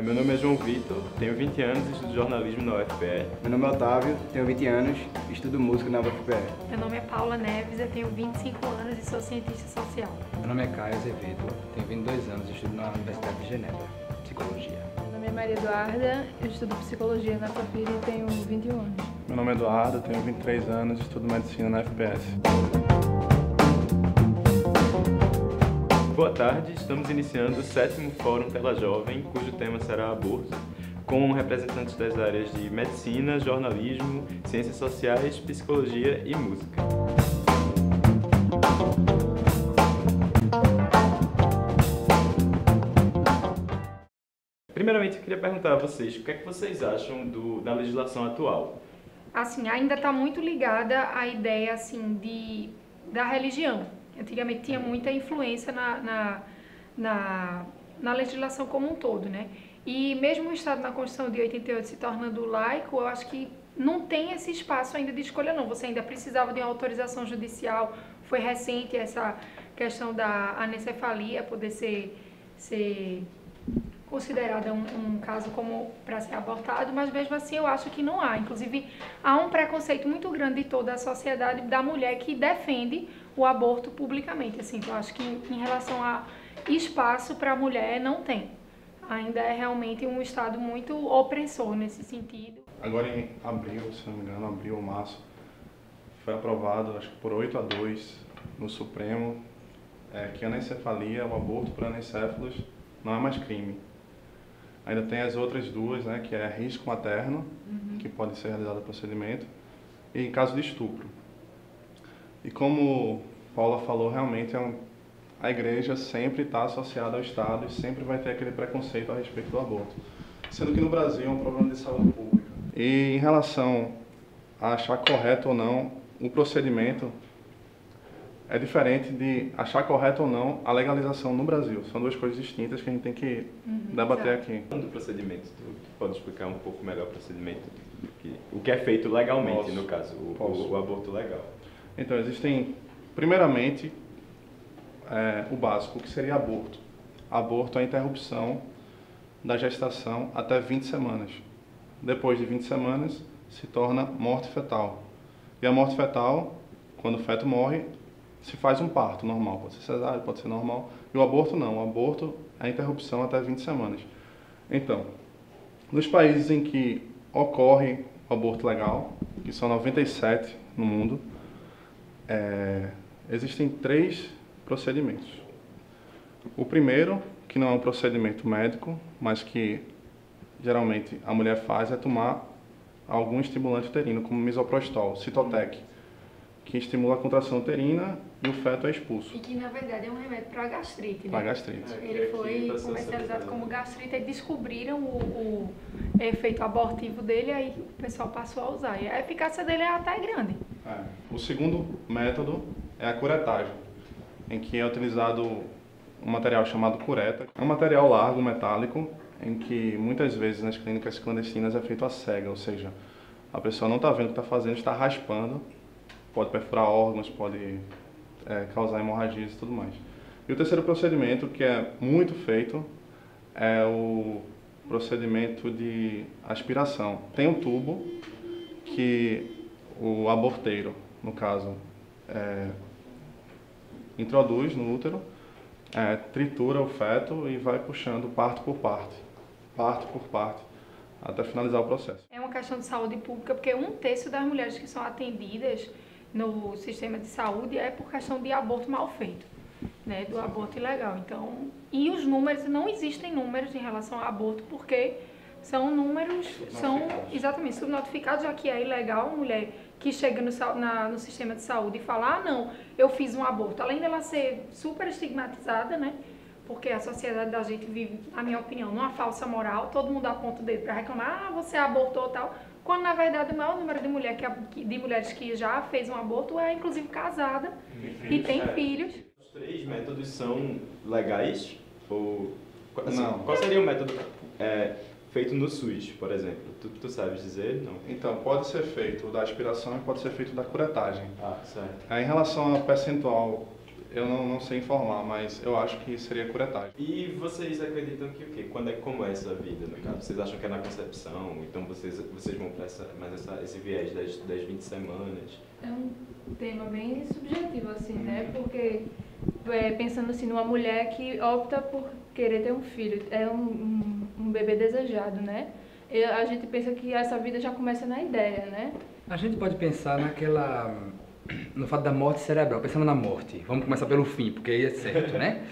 Meu nome é João Vitor, tenho 20 anos e estudo jornalismo na UFPE. Meu nome é Otávio, tenho 20 anos e estudo música na UFPE. Meu nome é Paula Neves, eu tenho 25 anos e sou cientista social. Meu nome é Caio Azevedo, tenho 22 anos e estudo na Universidade de Genebra, Psicologia. Meu nome é Maria Eduarda, eu estudo Psicologia na FAPIR e tenho 21 anos. Meu nome é Eduardo, tenho 23 anos e estudo Medicina na FPS. Boa tarde, estamos iniciando o 7º Fórum Tela Jovem, cujo tema será aborto, com representantes das áreas de medicina, jornalismo, ciências sociais, psicologia e música. Primeiramente, eu queria perguntar a vocês, o que é que vocês acham da legislação atual? Assim, ainda está muito ligada à ideia assim, da religião. Antigamente tinha muita influência na legislação como um todo, né? E mesmo o Estado na Constituição de 88 se tornando laico, eu acho que não tem esse espaço ainda de escolha não. Você ainda precisava de uma autorização judicial. Foi recente essa questão da anencefalia poder ser considerada um caso como para ser abortado, mas mesmo assim eu acho que não há. Inclusive, há um preconceito muito grande de toda a sociedade da mulher que defende o aborto publicamente. Assim, eu acho que em relação a espaço para a mulher não tem. Ainda é realmente um Estado muito opressor nesse sentido. Agora em abril, se não me engano, abril ou março, foi aprovado, acho que por 8-2 no Supremo, que a anencefalia, o aborto por anencéfalos, não é mais crime. Ainda tem as outras duas, né, que é risco materno, que pode ser realizado o procedimento, e em caso de estupro. E como Paula falou, realmente a igreja sempre está associada ao Estado e sempre vai ter aquele preconceito a respeito do aborto. Sendo que no Brasil é um problema de saúde pública. E em relação a achar correto ou não o procedimento, é diferente de achar correto ou não a legalização no Brasil. São duas coisas distintas que a gente tem que debater aqui. Do procedimento, tu pode explicar um pouco melhor o procedimento? O que é feito legalmente, Posso. no caso, o aborto legal. Então, existem, primeiramente, o básico, o que seria aborto. Aborto é a interrupção da gestação até 20 semanas. Depois de 20 semanas, se torna morte fetal. E a morte fetal, quando o feto morre, se faz um parto normal, pode ser cesáreo, pode ser normal. E o aborto não, o aborto é a interrupção até 20 semanas. Então, nos países em que ocorre o aborto legal, que são 97 no mundo, existem 3 procedimentos. O primeiro, que não é um procedimento médico, mas que geralmente a mulher faz, é tomar algum estimulante uterino, como misoprostol, Citotec, que estimula a contração uterina e o feto é expulso. E que, na verdade, é um remédio para gastrite, né? Para gastrite. Ele foi comercializado como gastrite e descobriram o efeito abortivo dele, aí o pessoal passou a usar. E a eficácia dele é até grande. O segundo método é a curetagem, em que é utilizado um material chamado cureta. É um material largo, metálico, em que muitas vezes nas clínicas clandestinas é feito a cega, ou seja, a pessoa não está vendo o que está fazendo, está raspando, pode perfurar órgãos, pode causar hemorragias e tudo mais. E o terceiro procedimento, que é muito feito, é o procedimento de aspiração. Tem um tubo que o aborteiro, no caso, introduz no útero, tritura o feto e vai puxando parte por parte, até finalizar o processo. É uma questão de saúde pública, porque 1/3 das mulheres que são atendidas no sistema de saúde é por questão de aborto mal feito, né, do aborto ilegal. Então, e os números, não existem números em relação ao aborto, porque são números, são exatamente subnotificados, já que é ilegal a mulher que chega no sistema de saúde e fala, não, eu fiz um aborto. Além dela ser super estigmatizada, né, porque a sociedade da gente vive, na minha opinião, numa falsa moral, todo mundo aponta o dedo para reclamar, você abortou e tal, quando na verdade o maior número de mulheres que já fez um aborto é inclusive casada e tem filhos. Os 3 métodos são legais? Ou, assim, Não. Qual seria o método feito no SUS, por exemplo? Tu sabes dizer? Não. Então, pode ser feito da aspiração e pode ser feito da curetagem. Ah, certo. Em relação ao percentual eu não sei informar, mas eu acho que seria curetagem. E vocês acreditam que o quê? Como é essa vida, no caso? Vocês acham que é na concepção? Então vocês vão para esse viés das 20 semanas? É um tema bem subjetivo, assim, né? Porque, pensando assim, numa mulher que opta por querer ter um filho, é um bebê desejado, né? E a gente pensa que essa vida já começa na ideia, né? A gente pode pensar no fato da morte cerebral, pensando na morte. Vamos começar pelo fim, porque aí é certo, né?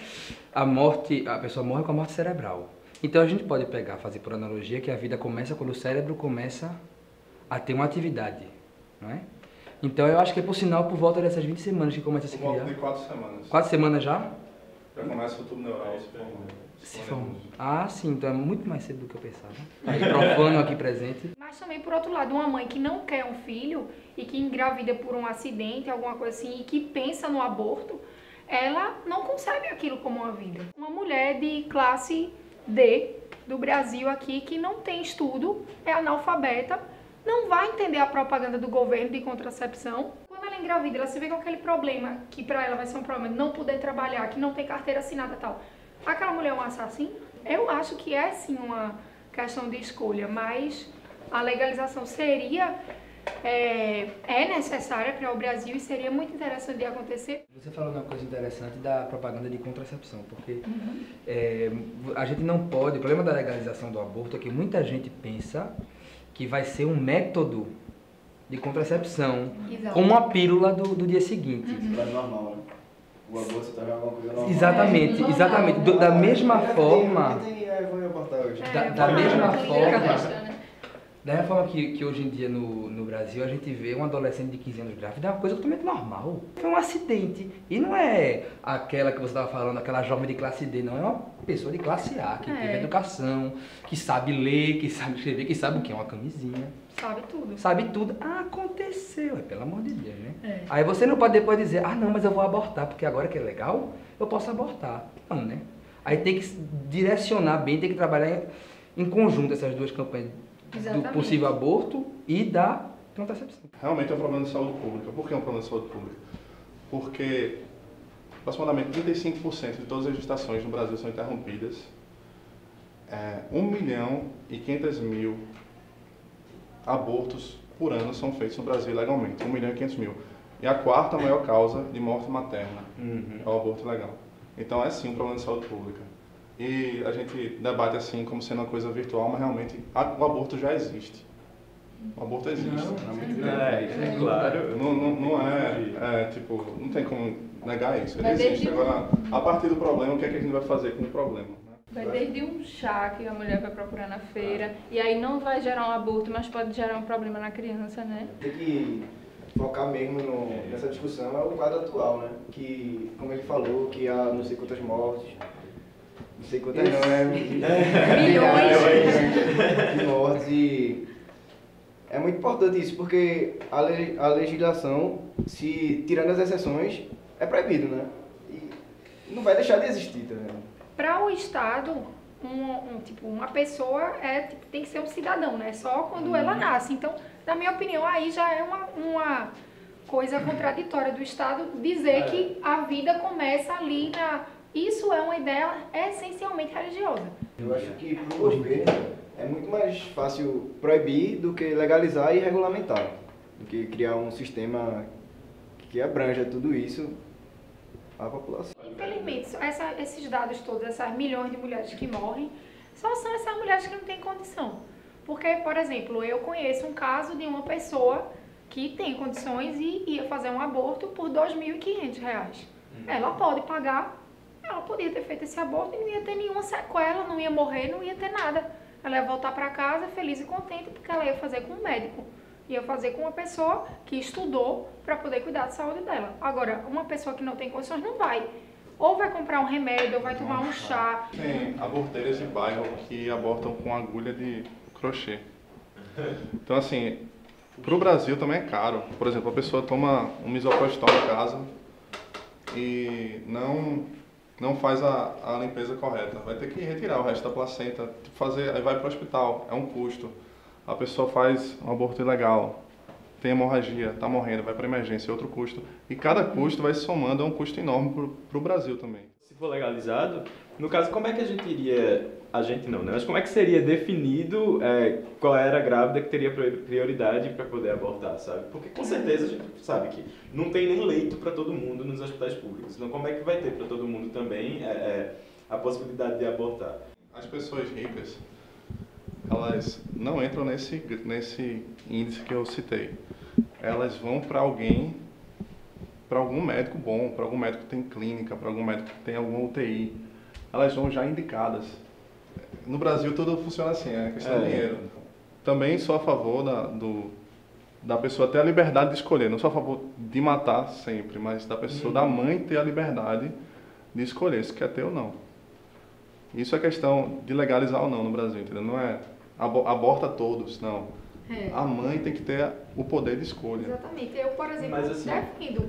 A pessoa morre com a morte cerebral. Então a gente pode fazer por analogia que a vida começa quando o cérebro começa a ter uma atividade, não é? Então eu acho que é por sinal por volta dessas 20 semanas que começa a se Por volta criar. de 4 semanas. 4 semanas já? Já começa o tubo neural. Se forma. Ah, sim, então é muito mais cedo do que eu pensava. Aí, profano aqui presente. Mas também, por outro lado, uma mãe que não quer um filho e que engravida por um acidente, alguma coisa assim, e que pensa no aborto, ela não concebe aquilo como uma vida. Uma mulher de classe D do Brasil aqui, que não tem estudo, é analfabeta, não vai entender a propaganda do governo de contracepção. Quando ela engravida, ela se vê com aquele problema, que pra ela vai ser um problema, não poder trabalhar, que não tem carteira assinada e tal. Aquela mulher é um assassino? Eu acho que é sim uma questão de escolha, mas a legalização é necessária para o Brasil e seria muito interessante de acontecer. Você falou uma coisa interessante da propaganda de contracepção, porque a gente não pode, o problema da legalização do aborto é que muita gente pensa que vai ser um método de contracepção, Exato. como uma pílula do dia seguinte. Isso é normal, né? O aborto se torna alguma coisa normal. Exatamente, exatamente. Da mesma forma... Vou abortar hoje. Da mesma forma... né? Da mesma forma que hoje em dia no Brasil a gente vê um adolescente de 15 anos grávida, é uma coisa totalmente normal. Foi um acidente. E não é aquela que você estava falando, aquela jovem de classe D, não. É uma pessoa de classe A, que teve educação, que sabe ler, que sabe escrever, que sabe o que é uma camisinha. Sabe tudo. Sabe tudo. Ah, aconteceu, pelo amor de Deus, né? Aí você não pode depois dizer, não, mas eu vou abortar, porque agora que é legal, eu posso abortar. Não, né? Aí tem que direcionar bem, tem que trabalhar em conjunto essas duas campanhas. Exatamente. Do possível aborto e da contracepção. Realmente é um problema de saúde pública. Por que é um problema de saúde pública? Porque aproximadamente 35% de todas as gestações no Brasil são interrompidas. 1.500.000 abortos por ano são feitos no Brasil legalmente. 1.500.000. E a quarta maior causa de morte materna é o aborto legal. Então é sim um problema de saúde pública. E a gente debate assim como sendo uma coisa virtual, mas realmente o aborto já existe. O aborto existe. Claro. Tipo, não tem como negar isso. Ele existe. Agora, a partir do problema, o que é que a gente vai fazer com o problema? Vai desde um chá que a mulher vai procurar na feira, e aí não vai gerar um aborto, mas pode gerar um problema na criança, né? Tem que focar mesmo nessa discussão é o quadro atual, né? Que, como ele falou, que há não sei quantas mortes, não sei quantas não, né? Milhões de mortes e é muito importante isso, porque a legislação, se tirando as exceções, é proibido, né? E não vai deixar de existir também. Para o Estado, uma pessoa tem que ser um cidadão, né? Só quando ela nasce. Então, na minha opinião, aí já é uma coisa contraditória do Estado dizer que a vida começa ali na... Isso é uma ideia essencialmente religiosa. Eu acho que para o governo é muito mais fácil proibir do que legalizar e regulamentar, do que criar um sistema que abranja tudo isso à população. Infelizmente, esses dados todos, essas milhões de mulheres que morrem, só são essas mulheres que não têm condição. Porque, por exemplo, eu conheço um caso de uma pessoa que tem condições e ia fazer um aborto por R$2.500. Ela pode pagar. Ela podia ter feito esse aborto e não ia ter nenhuma sequela, não ia morrer, não ia ter nada. Ela ia voltar para casa feliz e contente porque ela ia fazer com um médico. Ia fazer com uma pessoa que estudou para poder cuidar da saúde dela. Agora, uma pessoa que não tem condições não vai. Ou vai comprar um remédio, ou vai tomar um chá. Tem aborteiras de bairro que abortam com agulha de crochê. Então, assim, para o Brasil também é caro. Por exemplo, a pessoa toma um misoprostol em casa e não faz a limpeza correta. Vai ter que retirar o resto da placenta, aí vai para o hospital, é um custo. A pessoa faz um aborto ilegal, tem hemorragia, está morrendo, vai para emergência, é outro custo. E cada custo vai se somando a um custo enorme para o Brasil também. Se for legalizado, no caso, como é que a gente iria... A gente não, né? Mas como é que seria definido qual era a grávida que teria prioridade para poder abortar, sabe? Porque com certeza a gente sabe que não tem nem leito para todo mundo nos hospitais públicos. Então como é que vai ter para todo mundo também a possibilidade de abortar? As pessoas ricas, elas não entram nesse índice que eu citei. Elas vão para alguém, para algum médico bom, para algum médico que tem clínica, para algum médico que tem alguma UTI. Elas vão já indicadas. No Brasil tudo funciona assim, é questão de dinheiro. Também sou a favor da pessoa ter a liberdade de escolher. Não sou a favor de matar sempre, mas da pessoa, da mãe ter a liberdade de escolher se quer ter ou não. Isso é questão de legalizar ou não no Brasil, entendeu? Não é aborta todos, não. A mãe tem que ter o poder de escolha. Exatamente. Eu, por exemplo, defendo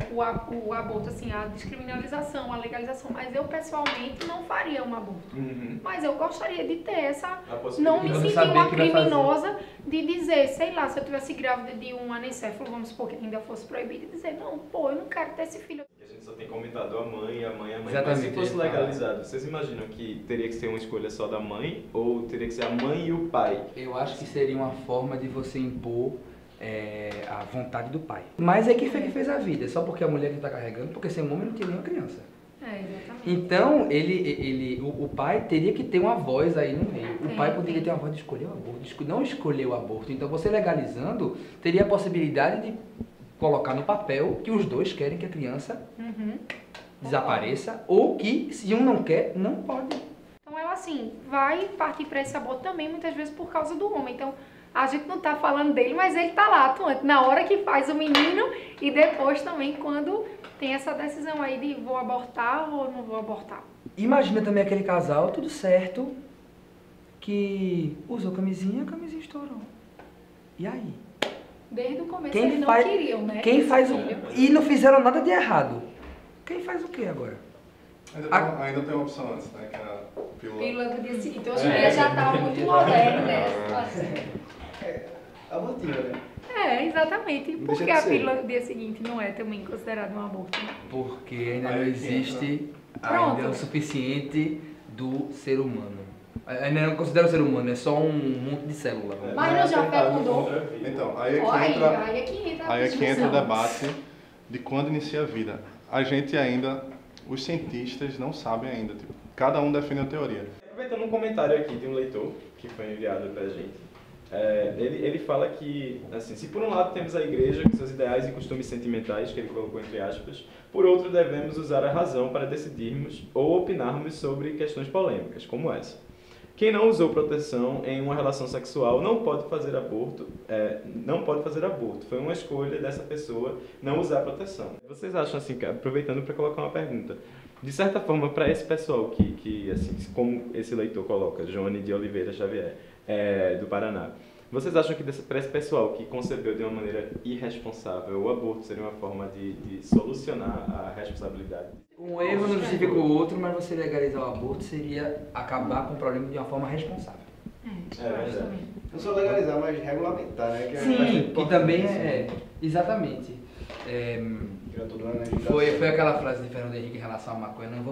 o aborto, assim, a descriminalização, a legalização, mas eu pessoalmente não faria um aborto. Mas eu gostaria de ter essa... Não me sentir uma criminosa de dizer, sei lá, se eu tivesse grávida de um anencéfalo, vamos supor que ainda fosse proibido, dizer, não, pô, eu não quero ter esse filho. A gente só tem comentado a mãe. Exatamente. Mas se fosse legalizado, vocês imaginam que teria que ser uma escolha só da mãe ou teria que ser a mãe e o pai? Eu acho que seria uma forma de você impor a vontade do pai. Mas é que foi que fez a vida, só porque a mulher que está carregando, porque sem um homem não tinha nenhuma criança. Exatamente. Então, o pai teria que ter uma voz aí no meio. O pai poderia ter uma voz de escolher o aborto, não escolher o aborto. Então, você legalizando, teria a possibilidade de colocar no papel que os dois querem que a criança desapareça, ou que, se um não quer, não pode. Então, ela, assim, vai partir para esse aborto também, muitas vezes, por causa do homem. Então, a gente não tá falando dele, mas ele tá lá atuante, na hora que faz o menino e depois também quando tem essa decisão aí de vou abortar ou não vou abortar. Imagina também aquele casal, tudo certo, que usou camisinha, a camisinha estourou. E aí? Desde o começo eles não queriam, né? E não fizeram nada de errado. Quem faz o que agora? Ainda tem uma opção antes, né? Que é a pílula do dia seguinte. Hoje em dia já tá muito moderno, né? Abortiva, né? Exatamente. Por que a pílula do dia seguinte não é também considerada um aborto? Né? Porque ainda não existe ainda o suficiente do ser humano. Ainda não considera o ser humano, é só um monte de célula. Mas não já fecundou? Então, aí é que entra o debate de quando inicia a vida. A gente ainda, os cientistas não sabem ainda, tipo, cada um define a teoria. Aproveitando um comentário aqui de um leitor que foi enviado pra gente, ele fala que, assim, se por um lado temos a igreja com seus ideais e costumes sentimentais, que ele colocou entre aspas, por outro devemos usar a razão para decidirmos ou opinarmos sobre questões polêmicas, como essa. Quem não usou proteção em uma relação sexual não pode fazer aborto. Foi uma escolha dessa pessoa não usar proteção. Vocês acham assim, aproveitando para colocar uma pergunta, de certa forma para esse pessoal que assim, como esse leitor coloca, Johnny de Oliveira Xavier, do Paraná, vocês acham que para esse pessoal que concebeu de uma maneira irresponsável, o aborto seria uma forma de solucionar a responsabilidade? Um erro não justifica o outro, mas você legalizar o aborto seria acabar com o problema de uma forma responsável. Não só legalizar, mas regulamentar, né? Sim, que também exatamente. Foi aquela frase de Fernando Henrique em relação à maconha, não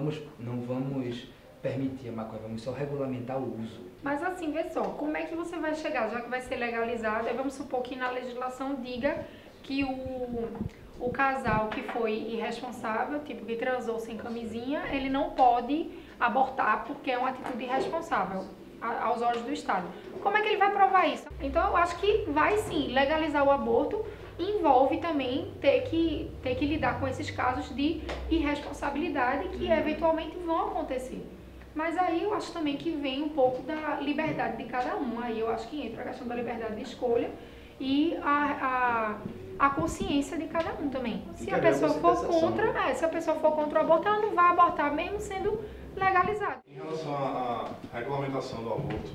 vamos permitir a maconha, vamos só regulamentar o uso. Mas assim, vê só, como é que você vai chegar, já que vai ser legalizado, aí vamos supor que na legislação diga que o casal que foi irresponsável, tipo que transou sem camisinha, ele não pode abortar porque é uma atitude irresponsável aos olhos do Estado. Como é que ele vai provar isso? Então eu acho que vai sim, legalizar o aborto envolve também ter que lidar com esses casos de irresponsabilidade que eventualmente vão acontecer. Mas aí eu acho também que vem um pouco da liberdade de cada um. Aí eu acho que entra a questão da liberdade de escolha e a consciência de cada um também. Se a pessoa for contra o aborto, ela não vai abortar mesmo sendo legalizado. Em relação à regulamentação do aborto,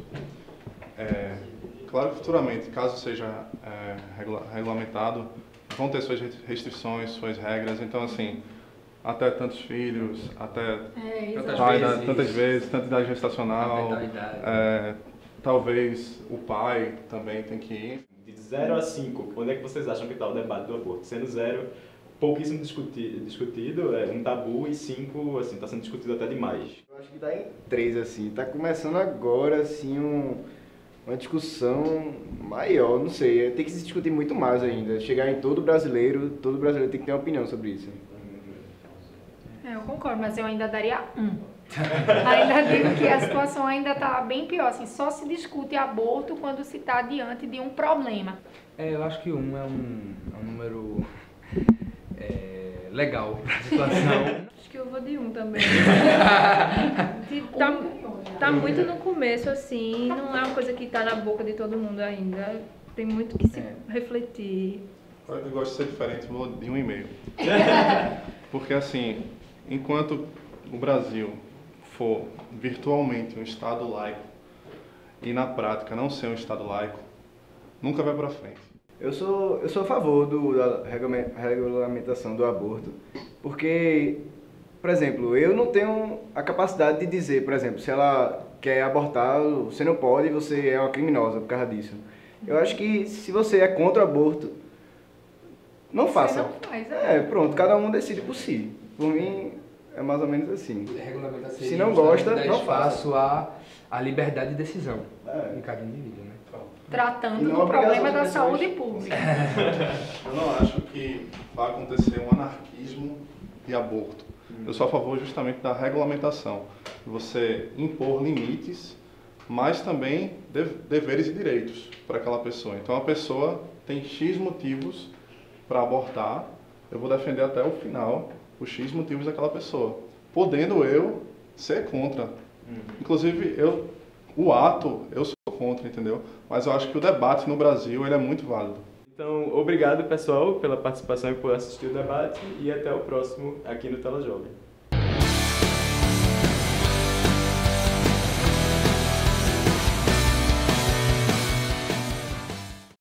claro que futuramente, caso seja regulamentado, vão ter suas restrições, suas regras. Então, assim, até tantos filhos, até tantas vezes, tanta idade gestacional, talvez o pai também tem que ir. De 0 a 5, onde é que vocês acham que está o debate do aborto? Sendo 0, pouquíssimo discutido, um tabu, e 5, assim, está sendo discutido até demais. Eu acho que tá em 3, assim. Tá começando agora, assim, uma discussão maior, não sei. Tem que se discutir muito mais ainda. Chegar em todo brasileiro tem que ter uma opinião sobre isso. Eu concordo, mas eu ainda daria 1. Ainda digo que a situação ainda está bem pior, assim, só se discute aborto quando se está diante de um problema. Eu acho que 1 é um número legal para a situação. Acho que eu vou de 1 também. Tá muito no começo, assim, não é uma coisa que tá na boca de todo mundo ainda. Tem muito que se refletir. Eu gosto de ser diferente, vou de 1,5. Porque assim, enquanto o Brasil for virtualmente um Estado laico e na prática não ser um Estado laico, nunca vai para frente. Eu sou a favor da regulamentação do aborto, porque, por exemplo, eu não tenho a capacidade de dizer, por exemplo, se ela quer abortar, você não pode, você é uma criminosa por causa disso. Eu acho que se você é contra o aborto, não faça. Você não faz, pronto, cada um decide por si. Por mim, é mais ou menos assim. Regulamentar seria Se não gosta, dar não espaço à liberdade de decisão em cada indivíduo, né? Tratando E não do obrigar problema as da outras saúde pessoas. pública. Eu não acho que vai acontecer um anarquismo de aborto. Eu sou a favor justamente da regulamentação. Você impor limites, mas também deveres e direitos para aquela pessoa. Então a pessoa tem X motivos para abortar, eu vou defender até o final os X motivos daquela pessoa. Podendo eu ser contra. Inclusive, o ato, eu sou contra, entendeu? Mas eu acho que o debate no Brasil ele é muito válido. Então, obrigado pessoal pela participação e por assistir o debate, e até o próximo aqui no Tela Jovem.